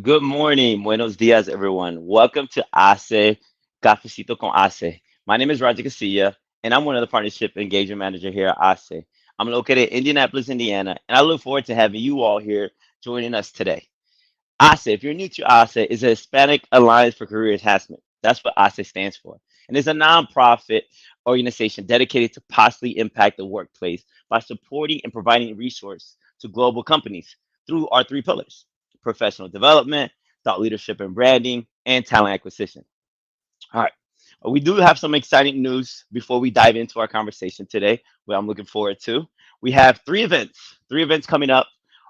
Good morning, buenos dias, everyone. Welcome to HACE, Cafecito con HACE. My name is Roger Casilla, and I'm one of the partnership engagement manager here at HACE. I'm located in Indianapolis, Indiana, and I look forward to having you all here joining us today. HACE, if you're new to HACE, is a Hispanic Alliance for Career Enhancement. That's what HACE stands for. And it's a nonprofit organization dedicated to positively impact the workplace by supporting and providing resources to global companies through our three pillars: professional development, thought leadership and branding, and talent acquisition. All right. We do have some exciting news before we dive into our conversation today, what I'm looking forward to. We have three events coming up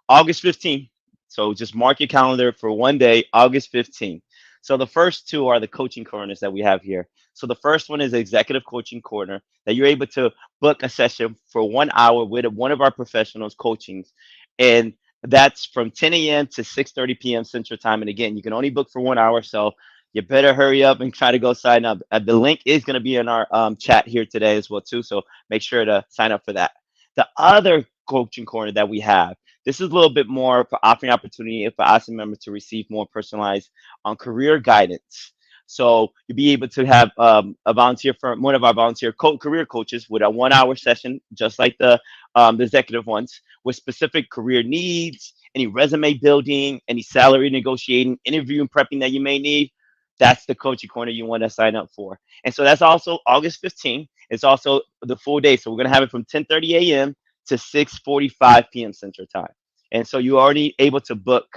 August 15th. So just mark your calendar for one day, August 15th. So the first two are the coaching corners that we have here. So the first one is executive coaching corner that you're able to book a session for 1 hour with one of our professionals coachings. And that's from 10 a.m. to 6:30 p.m. Central Time. And again, you can only book for 1 hour. So you better hurry up and try to go sign up. The link is going to be in our chat here today as well too. So make sure to sign up for that. The other coaching corner that we have, this is a little bit more for offering opportunity for ASA members to receive more personalized career guidance. So you'll be able to have a volunteer firm, one of our volunteer career coaches with a 1 hour session, just like the executive ones, with specific career needs, any resume building, any salary negotiating, interview and prepping that you may need. That's the coaching corner you want to sign up for. And so that's also August 15th. It's also the full day. So we're going to have it from 10:30 a.m. to 6:45 p.m. Central Time. And so you're already able to book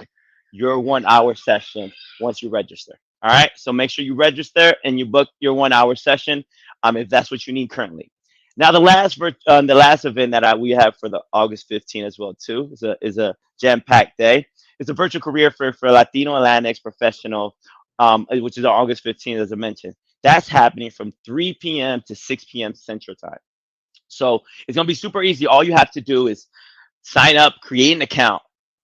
your 1 hour session once you register. All right. So make sure you register and you book your 1 hour session if that's what you need currently. Now the last event that we have for the August 15th as well too is a jam-packed day. It's a virtual career for Latino and Latinx professional, which is on August 15th, as I mentioned. That's happening from 3 p.m. to 6 p.m. Central Time. So it's going to be super easy. All you have to do is sign up, create an account.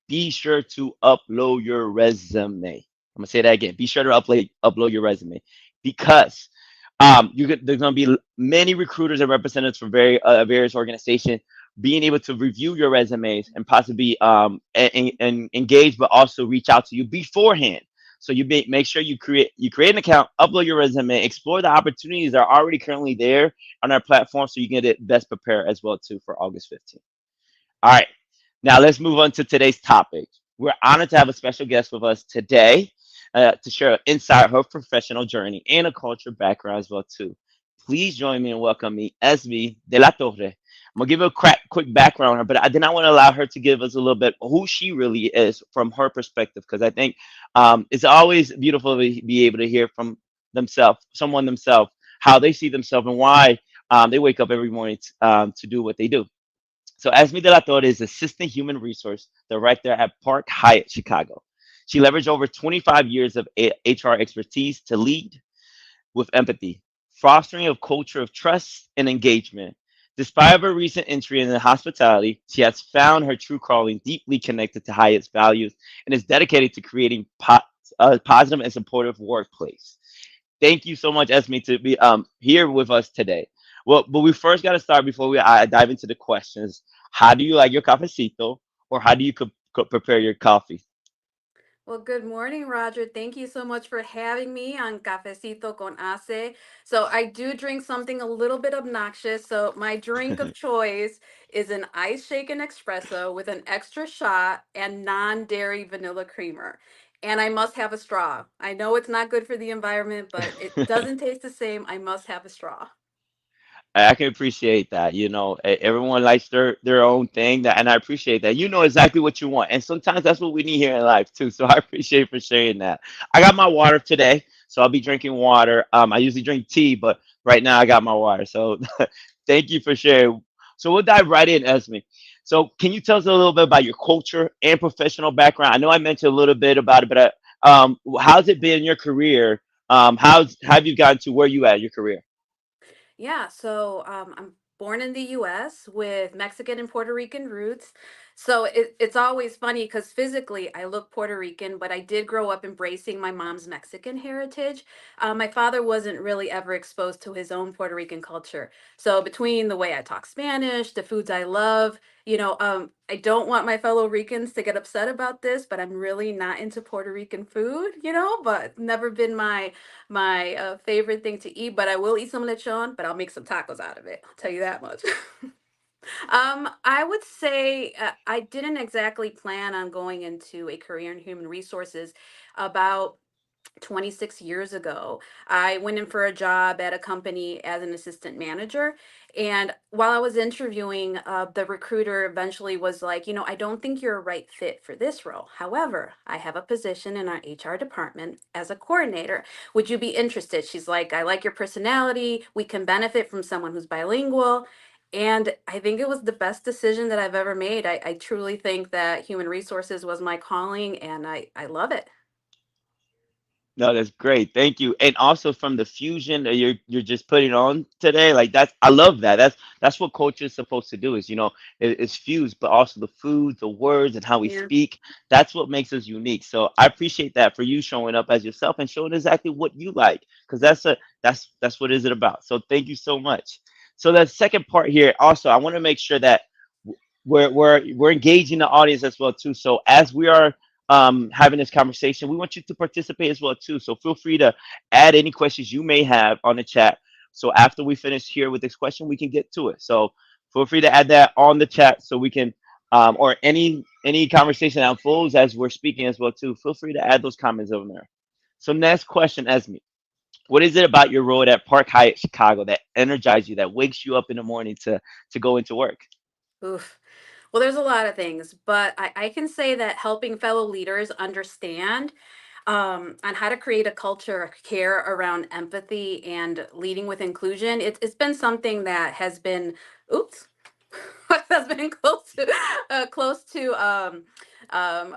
Be sure to upload your resume. I'm going to say that again. Be sure to upload your resume because there's going to be many recruiters and representatives from various organizations being able to review your resumes and possibly and engage, but also reach out to you beforehand. So make sure you create an account, upload your resume, explore the opportunities that are already currently there on our platform, so you can get it best prepared as well too for August 15th. All right, now let's move on to today's topic. We're honored to have a special guest with us today to share insight her professional journey and a culture background as well too. Please join me in welcoming Esme de la Torre. I'm gonna give a quick background on her, but I did not want to allow her to give us a little bit who she really is from her perspective, because I think it's always beautiful to be able to hear from someone themselves, how they see themselves and why they wake up every morning to do what they do. So Esme de la Torre is Assistant Human Resource Director at Park Hyatt, Chicago. She leveraged over 25 years of HR expertise to lead with empathy, fostering a culture of trust and engagement. Despite her recent entry into hospitality, she has found her true calling deeply connected to Hyatt's values and is dedicated to creating a positive and supportive workplace. Thank you so much, Esme, to be here with us today. Well, but we first got to start before we dive into the questions. How do you like your cafecito, or how do you prepare your coffee? Well, good morning, Roger. Thank you so much for having me on Cafecito con Ace. So, I do drink something a little bit obnoxious. So, my drink of choice is an ice shaken espresso with an extra shot and non dairy vanilla creamer. And I must have a straw. I know it's not good for the environment, but it doesn't taste the same. I must have a straw. I can appreciate that. Everyone likes their own thing, and I appreciate that. You know exactly what you want, and sometimes that's what we need here in life too. So I appreciate for sharing that. I got my water today, so I'll be drinking water. I usually drink tea, but right now I got my water. So thank you for sharing. So we'll dive right in, Esme. So can you tell us a little bit about your culture and professional background? I know I mentioned a little bit about it, but how's it been in your career? How's have you gotten to where you at in your career? Yeah, so I'm born in the US with Mexican and Puerto Rican roots. So it's always funny because physically I look Puerto Rican, but I did grow up embracing my mom's Mexican heritage. My father wasn't really ever exposed to his own Puerto Rican culture. So between the way I talk Spanish, the foods I love, I don't want my fellow Ricans to get upset about this, but I'm really not into Puerto Rican food, but never been my favorite thing to eat. But I will eat some lechon, but I'll make some tacos out of it. I'll tell you that much. I would say I didn't exactly plan on going into a career in human resources. About 26 years ago, I went in for a job at a company as an assistant manager. And while I was interviewing, the recruiter eventually was like, I don't think you're a right fit for this role. However, I have a position in our HR department as a coordinator. Would you be interested? She's like, I like your personality. We can benefit from someone who's bilingual. And I think it was the best decision that I've ever made. I truly think that human resources was my calling, and I love it. No, that's great. Thank you. And also from the fusion that you're just putting on today, like that's I love that. That's what culture is supposed to do is, it's fused, but also the food, the words, and how we Yeah. speak. That's what makes us unique. So I appreciate that for you showing up as yourself and showing exactly what you like, because that's what is it about. So thank you so much. So the second part here, also, I want to make sure that we're engaging the audience as well too. So as we are having this conversation, we want you to participate as well too. So feel free to add any questions you may have on the chat. So after we finish here with this question, we can get to it. So feel free to add that on the chat so we can, or any conversation that unfolds as we're speaking as well too. Feel free to add those comments over there. So next question, Esme, what is it about your role at Park Hyatt Chicago that energizes you, that wakes you up in the morning to go into work? Oof. Well, there's a lot of things, but I can say that helping fellow leaders understand on how to create a culture of care around empathy and leading with inclusion, it's been something that has been, oops, has been close to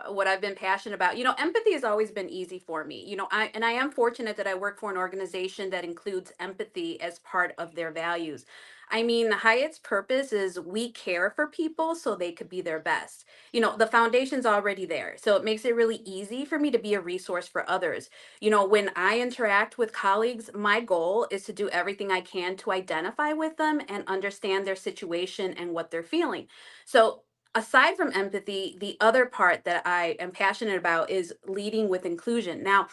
what I've been passionate about. Empathy has always been easy for me. I am fortunate that I work for an organization that includes empathy as part of their values. I mean, Hyatt's purpose is we care for people so they could be their best. The foundation's already there, so it makes it really easy for me to be a resource for others. When I interact with colleagues, my goal is to do everything I can to identify with them and understand their situation and what they're feeling. So, aside from empathy, the other part that I am passionate about is leading with inclusion. Now,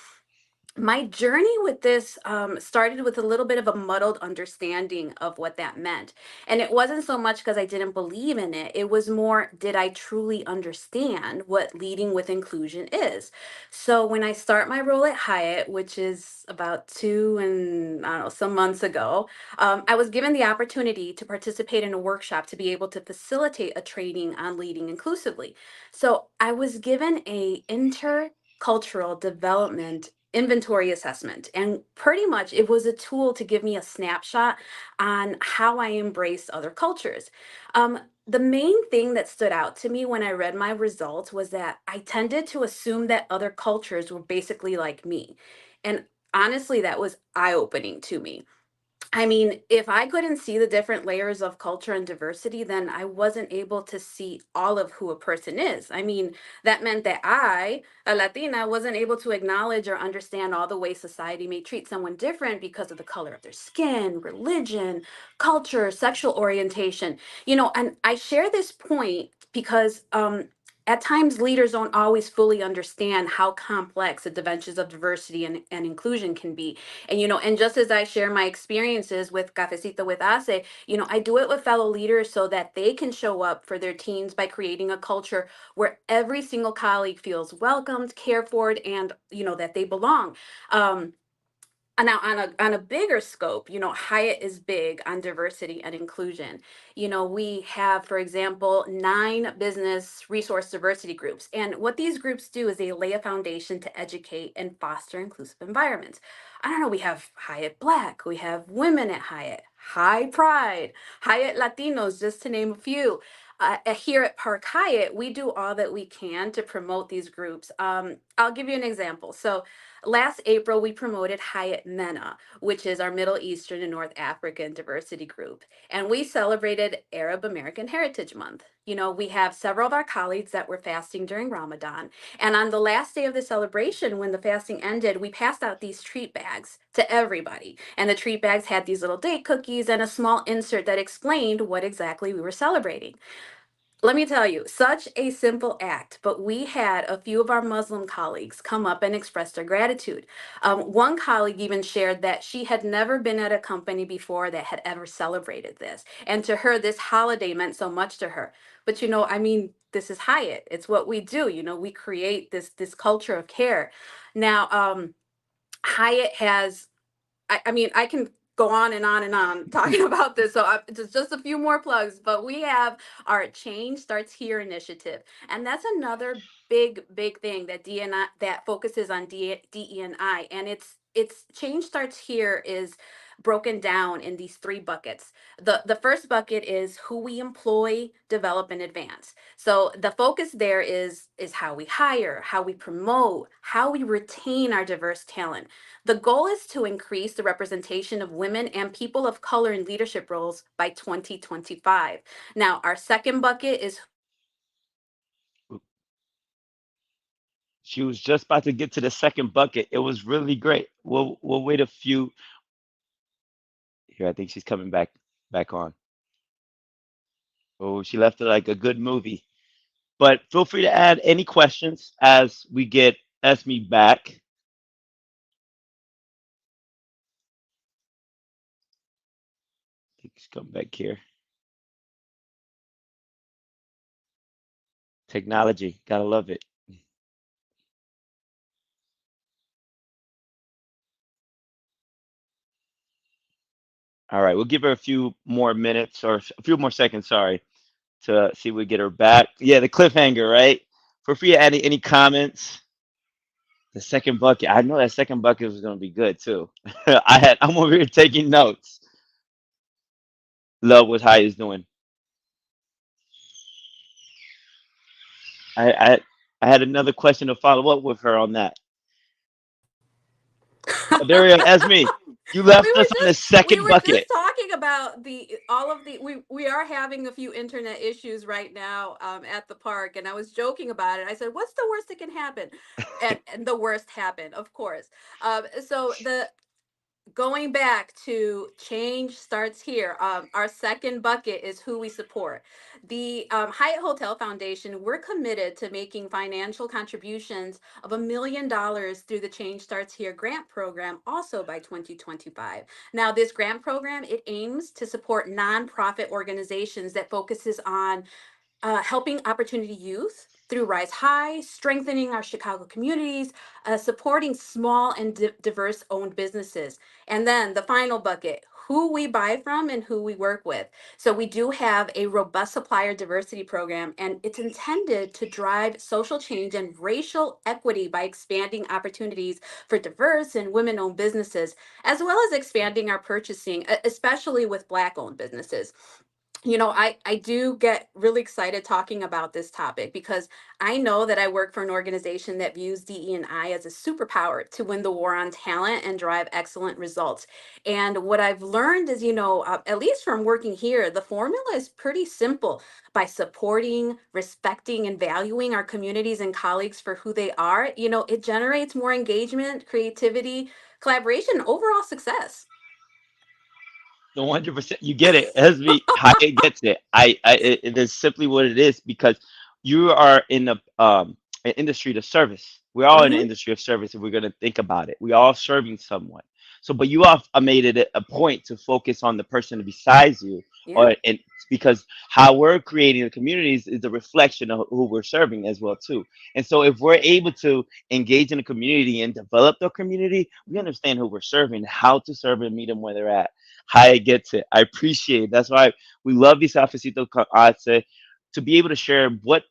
my journey with this started with a little bit of a muddled understanding of what that meant. And it wasn't so much because I didn't believe in it, it was more, did I truly understand what leading with inclusion is? So when I start my role at Hyatt, which is about two and I don't know, some months ago, I was given the opportunity to participate in a workshop to be able to facilitate a training on leading inclusively. So I was given a intercultural development inventory assessment. And pretty much it was a tool to give me a snapshot on how I embrace other cultures. Um, the main thing that stood out to me when I read my results was that I tended to assume that other cultures were basically like me. And honestly, that was eye opening to me. I mean, if I couldn't see the different layers of culture and diversity, then I wasn't able to see all of who a person is. I mean, that meant that I, a Latina, wasn't able to acknowledge or understand all the ways society may treat someone different because of the color of their skin, religion, culture, sexual orientation. And I share this point because at times leaders don't always fully understand how complex the dimensions of diversity and inclusion can be. And just as I share my experiences with Cafecito with Ace, I do it with fellow leaders so that they can show up for their teams by creating a culture where every single colleague feels welcomed, cared for, and that they belong. Um, and now on a bigger scope, Hyatt is big on diversity and inclusion. We have, for example, 9 business resource diversity groups. And what these groups do is they lay a foundation to educate and foster inclusive environments. I don't know, we have Hyatt Black, we have women at Hyatt, High Pride, Hyatt Latinos, just to name a few. Here at Park Hyatt, we do all that we can to promote these groups. I'll give you an example. So Last April, we promoted Hyatt MENA, which is our Middle Eastern and North African diversity group. And we celebrated Arab American Heritage Month. We have several of our colleagues that were fasting during Ramadan. And on the last day of the celebration, when the fasting ended, we passed out these treat bags to everybody. And the treat bags had these little date cookies and a small insert that explained what exactly we were celebrating. Let me tell you, such a simple act, but we had a few of our Muslim colleagues come up and express their gratitude. One colleague even shared that she had never been at a company before that had ever celebrated this. And to her, this holiday meant so much to her. But I mean, this is Hyatt. It's what we do. We create this culture of care. Now, Hyatt has I mean, I can go on and on and on talking about this. So just a few more plugs, but we have our Change Starts Here initiative, and that's another big thing that DNI that focuses on DEI, and it's Change Starts Here is broken down in these three buckets. The first bucket is who we employ, develop, and advance. So the focus there is how we hire, how we promote, how we retain our diverse talent. The goal is to increase the representation of women and people of color in leadership roles by 2025. Now, our second bucket is She was just about to get to the second bucket. It was really great. We'll wait a few here. I think she's coming back on. Oh, she left it like a good movie. But feel free to add any questions as we get Esme back. I think she's coming back here. Technology, gotta love it. All right, we'll give her a few more minutes or a few more seconds, sorry, to see if we get her back. Yeah, the cliffhanger, right? Feel free to add any comments. The second bucket, I know that second bucket was gonna be good too. I'm over here taking notes. Love what High is doing. I, I I had another question to follow up with her on that. Oh, there we go. Esme, you left us on the we second were just bucket. talking about the all of the we are having a few internet issues right now at the park, and I was joking about it. I said, "What's the worst that can happen?" And the worst happened, of course. So the going back to change starts here. Our second bucket is who we support. The Hyatt Hotel Foundation, we're committed to making financial contributions of $1 million through the Change Starts Here grant program also by 2025. Now, this grant program, it aims to support nonprofit organizations that focuses on helping opportunity youth through Rise High, strengthening our Chicago communities, supporting small and diverse owned businesses. And then the final bucket, who we buy from and who we work with. So we do have a robust supplier diversity program, and it's intended to drive social change and racial equity by expanding opportunities for diverse and women owned businesses, as well as expanding our purchasing, especially with Black owned businesses. I do get really excited talking about this topic because I know that I work for an organization that views DE&I as a superpower to win the war on talent and drive excellent results. And what I've learned is, at least from working here, the formula is pretty simple. By supporting, respecting, and valuing our communities and colleagues for who they are, it generates more engagement, creativity, collaboration, overall success. The 100%, you get it. Esme Hyatt gets it. It is simply what it is because you are in the an industry of service. We're all in the Hmm. industry of service if we're gonna think about it. We're all serving someone. So, but you have made it a point to focus on the person besides you, Yeah. or and because how we're creating the communities is a reflection of who we're serving as well too. And so, if we're able to engage in the community and develop the community, we understand who we're serving, how to serve and meet them where they're at. Hyatt gets it. I appreciate it. That's why we love these Cafecito Ase to be able to share what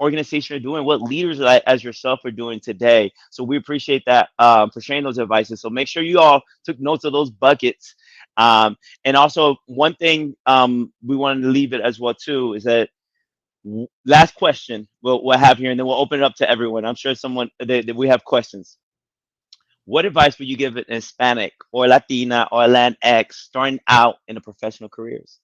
organization are doing, what leaders as yourself are doing today. So we appreciate that for sharing those advices. So make sure you all took notes of those buckets. And also one thing we wanted to leave it as well too is that last question we'll have here, and then we'll open it up to everyone. I'm sure someone that we have questions. What advice would you give an Hispanic or Latina or Latinx starting out in the professional careers?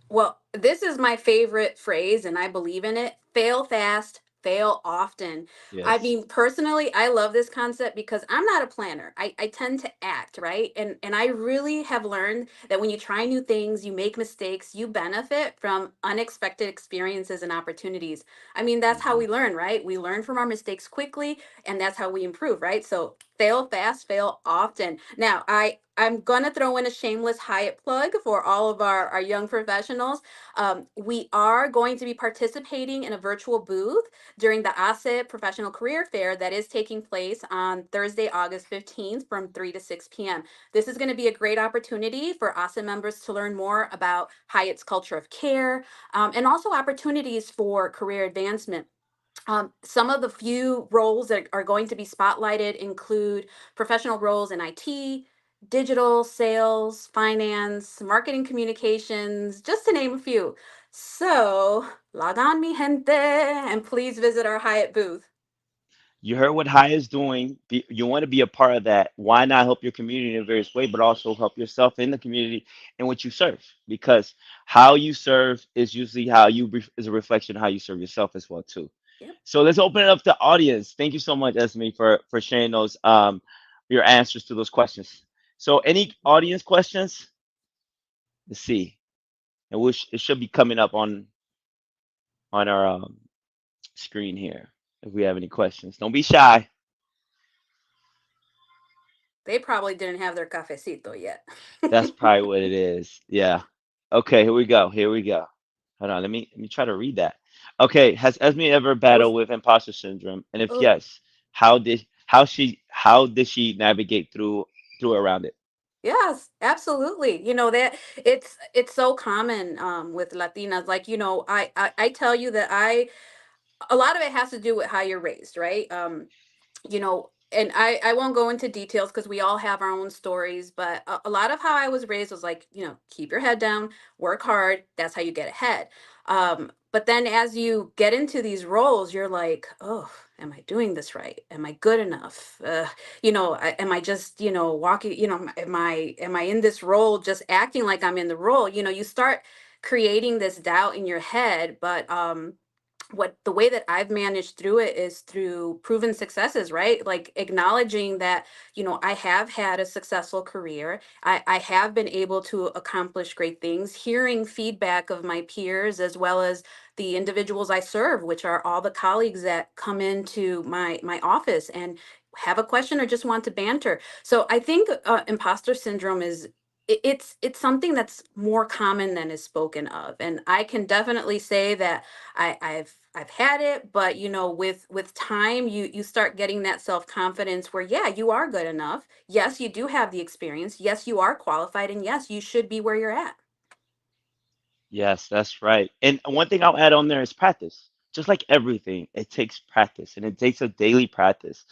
Well, this is my favorite phrase, and I believe in it: fail fast, fail often. I Yes. mean, personally, I love this concept because I'm not a planner. I tend to act, right? And I really have learned that when you try new things, you make mistakes, you benefit from unexpected experiences and opportunities. I mean, that's how Hmm. we learn, right? We learn from our mistakes quickly, and that's how we improve, right? So fail fast, fail often. Now, I'm gonna throw in a shameless Hyatt plug for all of our young professionals. We are going to be participating in a virtual booth during the ASE Professional Career Fair that is taking place on Thursday, August 15th from 3 to 6 p.m. This is going to be a great opportunity for ASE members to learn more about Hyatt's culture of care, and also opportunities for career advancement. Some of the few roles that are going to be spotlighted include professional roles in IT, digital, sales, finance, marketing communications, just to name a few. So, log on, mi gente, and please visit our Hyatt booth. You heard what High is doing. You want to be a part of that. Why not help your community in various ways, but also help yourself in the community in which you serve? Because how you serve is usually is a reflection of how you serve yourself as well too. Yep. So let's open it up to audience. Thank you so much, Esme, for sharing those your answers to those questions. So any audience questions? Let's see, and it should be coming up on our screen here. If we have any questions, don't be shy. They probably didn't have their cafecito yet. That's probably what it is. Yeah. Okay, here we go. Here we go. Hold on, let me try to read that. Okay, has Esme ever battled Oof. with imposter syndrome? And if Oof. yes, how did she navigate through around it? Yes, absolutely. You know that it's so common with Latinas. Like, I tell you that I a lot of it has to do with how you're raised, right? And I won't go into details because we all have our own stories, but a lot of how I was raised was like, keep your head down, work hard, that's how you get ahead. But then as you get into these roles, you're like, oh, am I doing this right? Am I good enough? Am I just, walking, am I in this role just acting like I'm in the role? You start creating this doubt in your head, but what the way that I've managed through it is through proven successes, right? Like acknowledging that, I have had a successful career. I have been able to accomplish great things, hearing feedback of my peers as well as the individuals I serve, which are all the colleagues that come into my office and have a question or just want to banter. So I think imposter syndrome is it's something that's more common than is spoken of, and I can definitely say that I've had it, but with time, you start getting that self-confidence where, yeah, you are good enough. Yes, you do have the experience. Yes, you are qualified, and yes, you should be where you're at. Yes, that's right. And one thing I'll add on there is practice. Just like everything, it takes practice and it takes a daily practice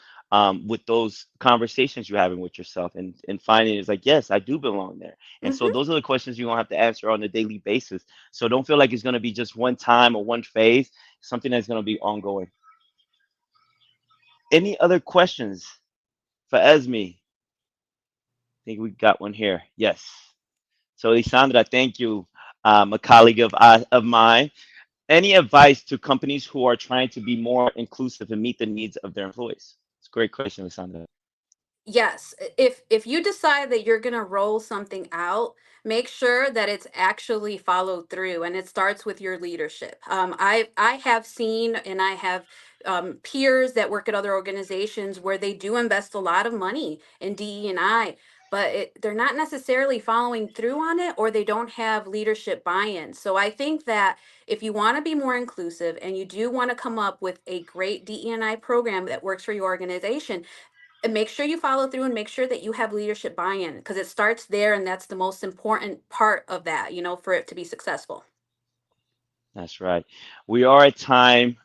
with those conversations you're having with yourself and finding it's like, yes, I do belong there. And so Hmm. those are the questions you're going to have to answer on a daily basis. So don't feel like it's going to be just one time or one phase, something that's going to be ongoing. Any other questions for Esme? I think we got one here. Yes. So, Lisandra, thank you, a colleague of mine. Any advice to companies who are trying to be more inclusive and meet the needs of their employees? It's a great question, Alessandra. Yes, if you decide that you're going to roll something out, make sure that it's actually followed through, and it starts with your leadership. I have seen, and I have peers that work at other organizations where they do invest a lot of money in DE&I, but they're not necessarily following through on it, or they don't have leadership buy-in. So I think that if you want to be more inclusive and you do want to come up with a great DE&I program that works for your organization, and make sure you follow through and make sure that you have leadership buy-in, because it starts there, and that's the most important part of that, for it to be successful. That's right. We are at time.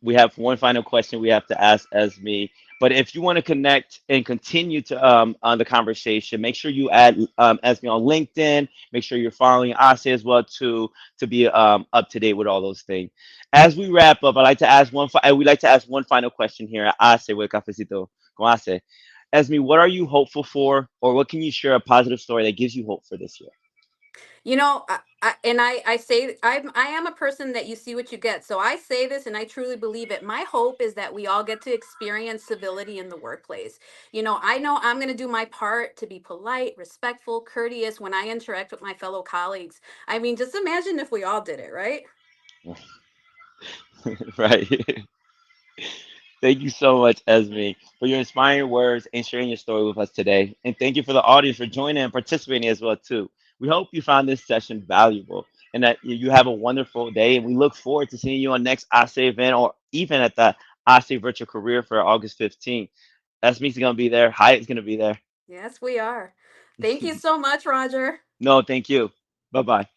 We have one final question we have to ask Esme. But if you want to connect and continue to on the conversation, make sure you add Esme on LinkedIn. Make sure you're following Ase as well to be up to date with all those things. As we wrap up, I like to ask we like to ask one final question here at Ase with Cafecito con Ase. Esme, what are you hopeful for, or what can you share a positive story that gives you hope for this year? I say I am a person that you see what you get. So I say this and I truly believe it. My hope is that we all get to experience civility in the workplace. I know I'm going to do my part to be polite, respectful, courteous when I interact with my fellow colleagues. I mean, just imagine if we all did it, right? Right. Thank you so much, Esme, for your inspiring words and sharing your story with us today. And thank you for the audience for joining and participating as well too. We hope you found this session valuable and that you have a wonderful day. And we look forward to seeing you on next ASE event or even at the ASE Virtual Career for August 15th. Esme's going to be there. Hyatt's going to be there. Yes, we are. Thank you so much, Roger. No, thank you. Bye bye.